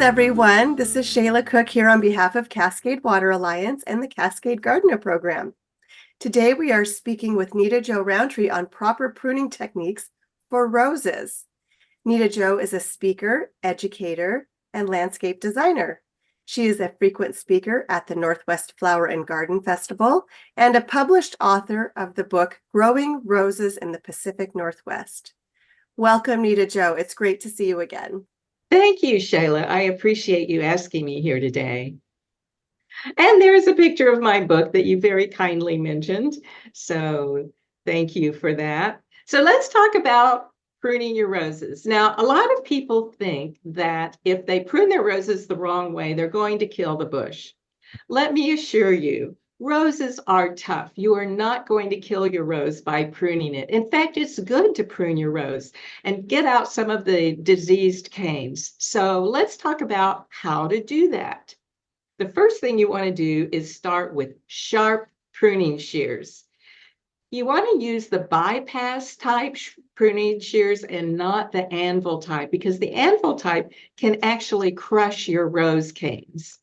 everyone. This is Shayla Cook here on behalf of Cascade Water Alliance and the Cascade Gardener Program. Today we are speaking with Nita-Jo Rountree on proper pruning techniques for roses. Nita-Jo is a speaker, educator, and landscape designer. She is a frequent speaker at the Northwest Flower and Garden Festival and a published author of the book Growing Roses in the Pacific Northwest. Welcome, Nita-Jo. It's great to see you again. Thank you, Shayla. I appreciate you asking me here today. And there's a picture of my book that you very kindly mentioned. So thank you for that. So let's talk about pruning your roses. Now, a lot of people think that if they prune their roses the wrong way, they're going to kill the bush. Let me assure you, roses are tough. You are not going to kill your rose by pruning it. In fact, it's good to prune your rose and get out some of the diseased canes. So let's talk about how to do that. The first thing you want to do is start with sharp pruning shears. You want to use the bypass type pruning shears and not the anvil type, because the anvil type can actually crush your rose canes.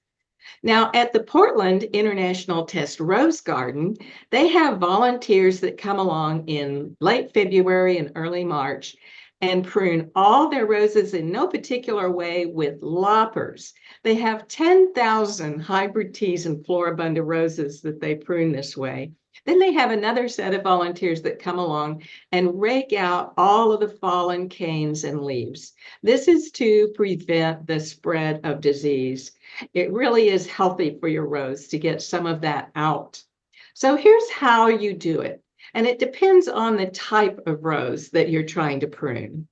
Now, at the Portland International Test Rose Garden, they have volunteers that come along in late February and early March and prune all their roses in no particular way with loppers. They have 10,000 hybrid teas and floribunda roses that they prune this way. Then they have another set of volunteers that come along and rake out all of the fallen canes and leaves. This is to prevent the spread of disease. It really is healthy for your rose to get some of that out. So here's how you do it. And it depends on the type of rose that you're trying to prune.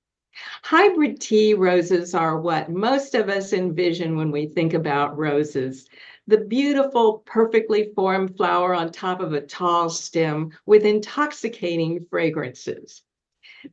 Hybrid tea roses are what most of us envision when we think about roses. The beautiful, perfectly formed flower on top of a tall stem with intoxicating fragrances.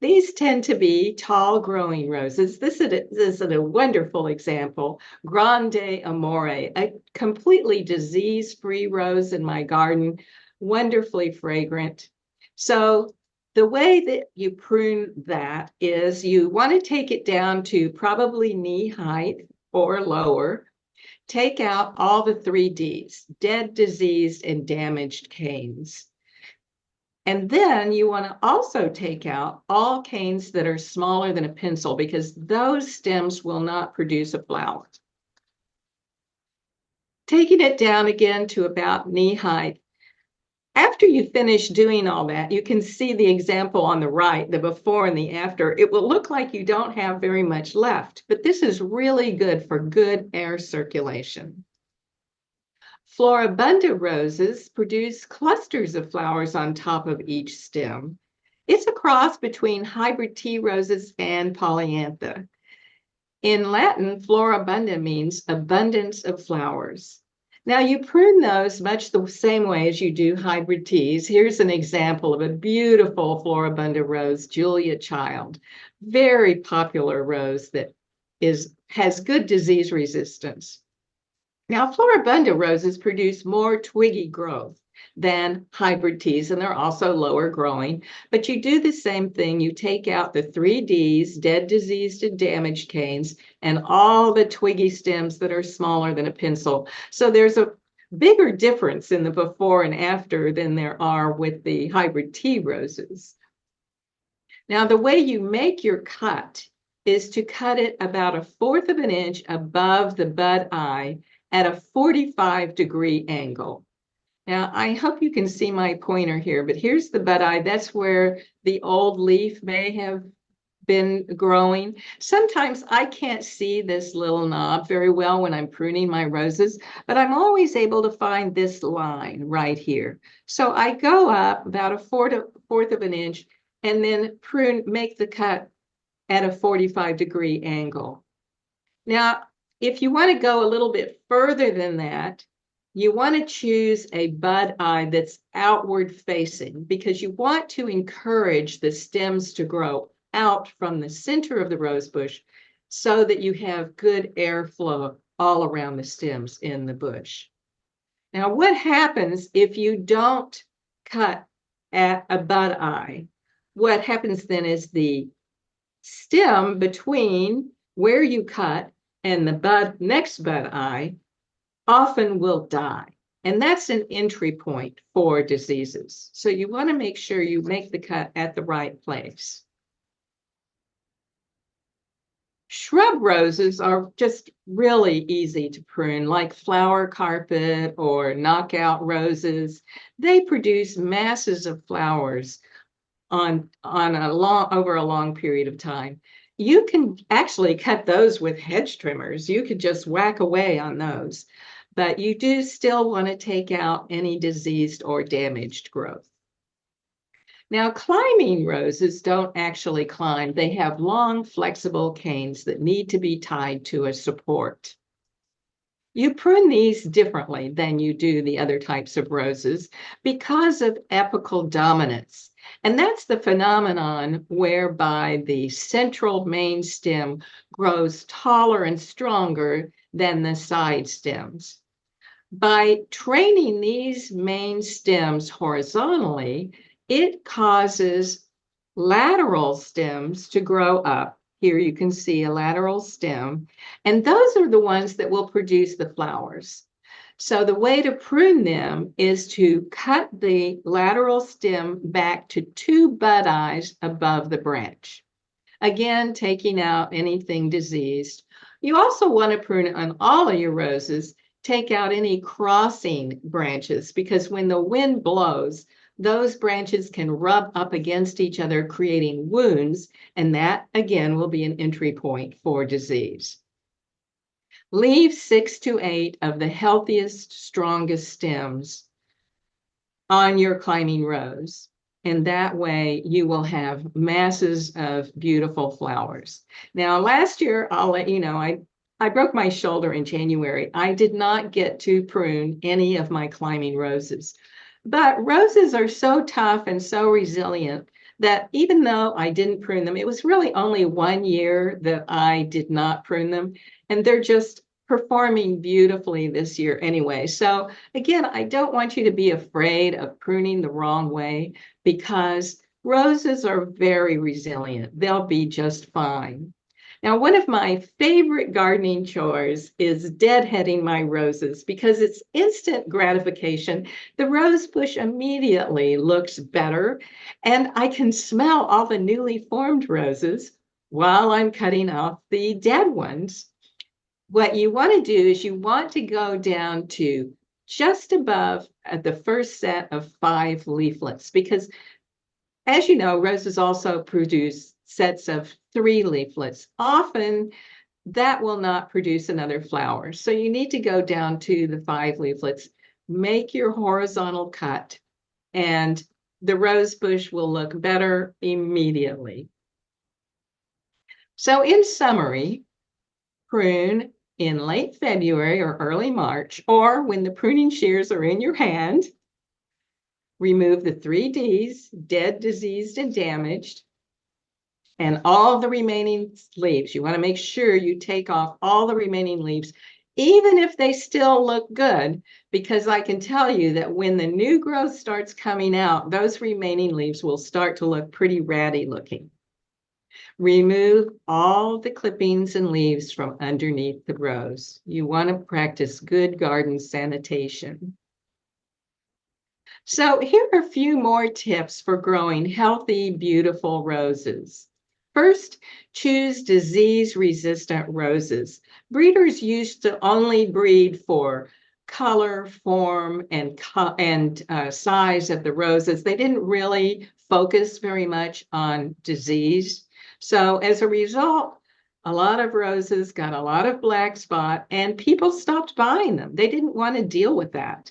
These tend to be tall growing roses. This is a wonderful example. Grande Amore, a completely disease-free rose in my garden, wonderfully fragrant. So the way that you prune that is you want to take it down to probably knee height or lower. Take out all the 3 Ds, dead, diseased, and damaged canes. And then you want to also take out all canes that are smaller than a pencil, because those stems will not produce a flower. Taking it down again to about knee height. After you finish doing all that, you can see the example on the right, the before and the after. It will look like you don't have very much left, but this is really good for good air circulation. Floribunda roses produce clusters of flowers on top of each stem. It's a cross between hybrid tea roses and polyantha. In Latin, floribunda means abundance of flowers. Now you prune those much the same way as you do hybrid teas. Here's an example of a beautiful floribunda rose, Julia Child. Very popular rose that has good disease resistance. Now, floribunda roses produce more twiggy growth than hybrid teas, and they're also lower growing. But you do the same thing. You take out the 3 Ds, dead, diseased, and damaged canes, and all the twiggy stems that are smaller than a pencil. So there's a bigger difference in the before and after than there are with the hybrid tea roses. Now, the way you make your cut is to cut it about 1/4 of an inch above the bud eye at a 45-degree angle. Now, I hope you can see my pointer here, but here's the bud eye. That's where the old leaf may have been growing. Sometimes I can't see this little knob very well when I'm pruning my roses, but I'm always able to find this line right here. So I go up about 1/4 of an inch and then make the cut at a 45-degree angle. Now, if you want to go a little bit further than that, you want to choose a bud eye that's outward facing, because you want to encourage the stems to grow out from the center of the rose bush so that you have good airflow all around the stems in the bush. Now, what happens if you don't cut at a bud eye? What happens then is the stem between where you cut and the next bud eye often will die. And that's an entry point for diseases. So you want to make sure you make the cut at the right place. Shrub roses are just really easy to prune, like flower carpet or knockout roses. They produce masses of flowers over a long period of time. You can actually cut those with hedge trimmers. You could just whack away on those, but you do still want to take out any diseased or damaged growth. Now, climbing roses don't actually climb. They have long, flexible canes that need to be tied to a support. You prune these differently than you do the other types of roses because of apical dominance. And that's the phenomenon whereby the central main stem grows taller and stronger than the side stems. By training these main stems horizontally, it causes lateral stems to grow up. Here you can see a lateral stem, and those are the ones that will produce the flowers. So the way to prune them is to cut the lateral stem back to 2 bud eyes above the branch. Again, taking out anything diseased. You also want to prune on all of your roses, take out any crossing branches, because when the wind blows, those branches can rub up against each other, creating wounds, and that, again, will be an entry point for disease. Leave 6 to 8 of the healthiest, strongest stems on your climbing rose, and that way you will have masses of beautiful flowers. Now, last year, I'll let you know, I broke my shoulder in January. I did not get to prune any of my climbing roses. But roses are so tough and so resilient that even though I didn't prune them, it was really only 1 year that I did not prune them. And they're just performing beautifully this year anyway. So again, I don't want you to be afraid of pruning the wrong way, because roses are very resilient. They'll be just fine. Now, one of my favorite gardening chores is deadheading my roses, because it's instant gratification. The rose bush immediately looks better, and I can smell all the newly formed roses while I'm cutting off the dead ones. What you want to do is you want to go down to just above the first set of 5 leaflets, because as you know, roses also produce sets of 3 leaflets. Often that will not produce another flower. So you need to go down to the 5 leaflets, make your horizontal cut, and the rose bush will look better immediately. So in summary, prune in late February or early March, or when the pruning shears are in your hand. Remove the 3 Ds, dead, diseased, and damaged, and all the remaining leaves. You want to make sure you take off all the remaining leaves, even if they still look good, because I can tell you that when the new growth starts coming out, those remaining leaves will start to look pretty ratty looking. Remove all the clippings and leaves from underneath the rose. You want to practice good garden sanitation. So here are a few more tips for growing healthy, beautiful roses. First, choose disease-resistant roses. Breeders used to only breed for color, form, and size of the roses. They didn't really focus very much on disease. So as a result, a lot of roses got a lot of black spot, and people stopped buying them. They didn't want to deal with that.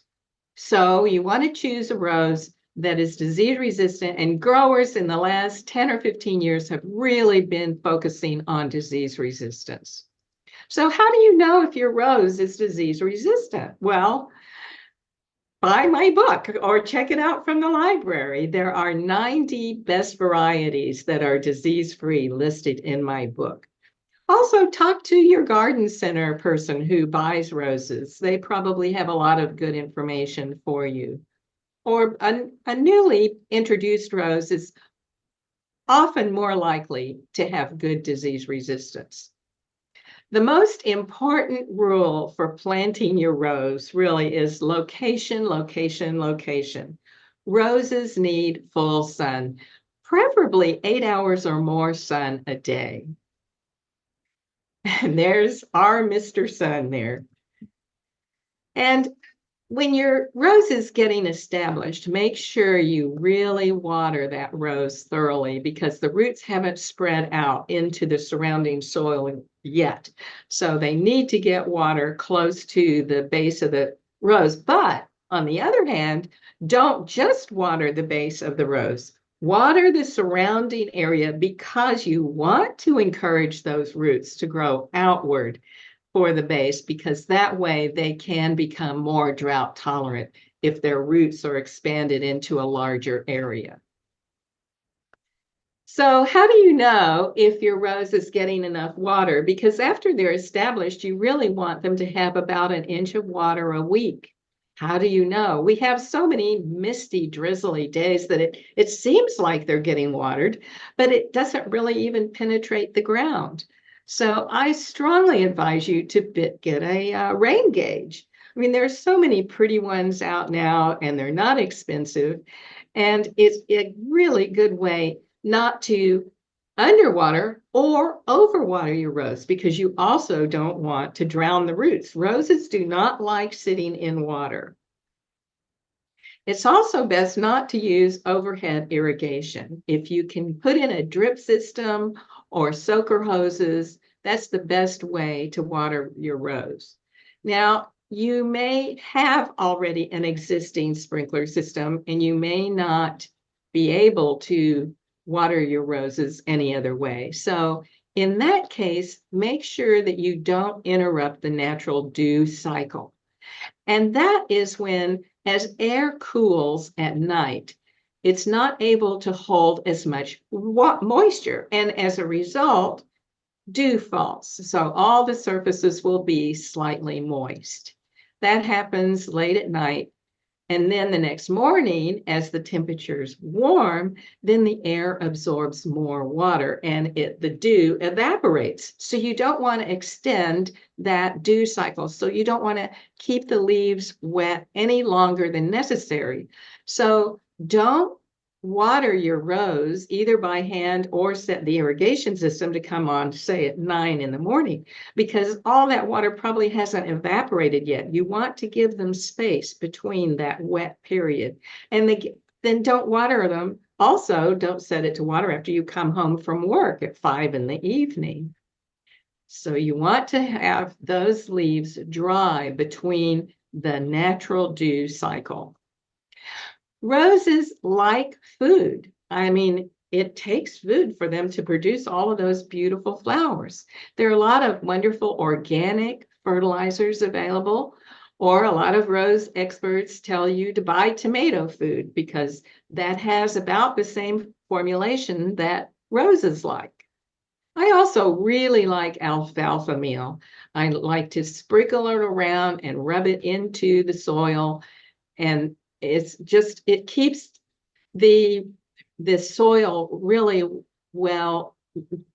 So you want to choose a rose that is disease resistant, and growers in the last 10 or 15 years have really been focusing on disease resistance. So how do you know if your rose is disease resistant? Well, buy my book or check it out from the library. There are 90 best varieties that are disease-free listed in my book. Also, talk to your garden center person who buys roses. They probably have a lot of good information for you. Or a newly introduced rose is often more likely to have good disease resistance. The most important rule for planting your rose really is location, location, location. Roses need full sun, preferably 8 hours or more sun a day. And there's our Mr. Sun there. And when your rose is getting established, make sure you really water that rose thoroughly because the roots haven't spread out into the surrounding soil yet. So they need to get water close to the base of the rose. But on the other hand, don't just water the base of the rose. Water the surrounding area because you want to encourage those roots to grow outward for the base, because that way they can become more drought tolerant if their roots are expanded into a larger area. So how do you know if your rose is getting enough water? Because after they're established, you really want them to have about an inch of water a week. How do you know? We have so many misty, drizzly days that it seems like they're getting watered, but it doesn't really even penetrate the ground. So I strongly advise you to get a rain gauge. I mean, there's so many pretty ones out now, and they're not expensive. And it's a really good way not to underwater or overwater your rose, because you also don't want to drown the roots. Roses do not like sitting in water. It's also best not to use overhead irrigation. If you can put in a drip system or soaker hoses, that's the best way to water your rose. Now, you may have already an existing sprinkler system, and you may not be able to water your roses any other way. So in that case, make sure that you don't interrupt the natural dew cycle. And that is when, as air cools at night, it's not able to hold as much moisture. And as a result, dew falls. So all the surfaces will be slightly moist. That happens late at night. And then the next morning, as the temperatures warm, then the air absorbs more water and the dew evaporates. So you don't want to extend that dew cycle. So you don't want to keep the leaves wet any longer than necessary. So don't water your rose either by hand or set the irrigation system to come on, say at 9 in the morning, because all that water probably hasn't evaporated yet. You want to give them space between that wet period. And then don't water them. Also, don't set it to water after you come home from work at 5 in the evening. So you want to have those leaves dry between the natural dew cycle. Roses like food. I mean, it takes food for them to produce all of those beautiful flowers. There are a lot of wonderful organic fertilizers available, or a lot of rose experts tell you to buy tomato food because that has about the same formulation that roses like. I also really like alfalfa meal. I like to sprinkle it around and rub it into the soil, and it keeps the soil really well.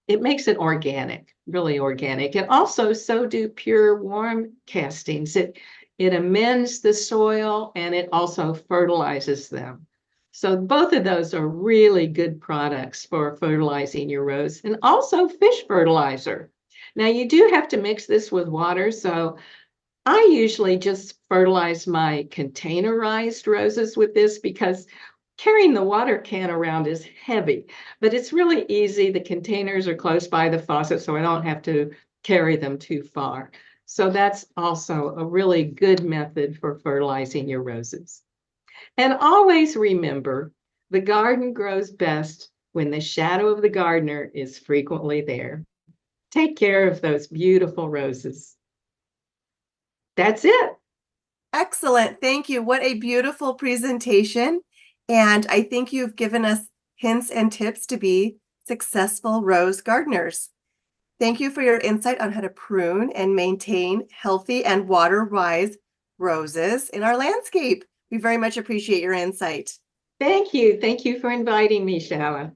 It makes it organic, really organic. And also, so do pure worm castings. It amends the soil, and it also fertilizes them. So both of those are really good products for fertilizing your rose. And also fish fertilizer. Now you do have to mix this with water, so I usually just fertilize my containerized roses with this because carrying the water can around is heavy, but it's really easy. The containers are close by the faucet, so I don't have to carry them too far. So that's also a really good method for fertilizing your roses. And always remember, the garden grows best when the shadow of the gardener is frequently there. Take care of those beautiful roses. That's it. Excellent. Thank you. What a beautiful presentation. And I think you've given us hints and tips to be successful rose gardeners. Thank you for your insight on how to prune and maintain healthy and water-wise roses in our landscape. We very much appreciate your insight. Thank you. Thank you for inviting me, Shala.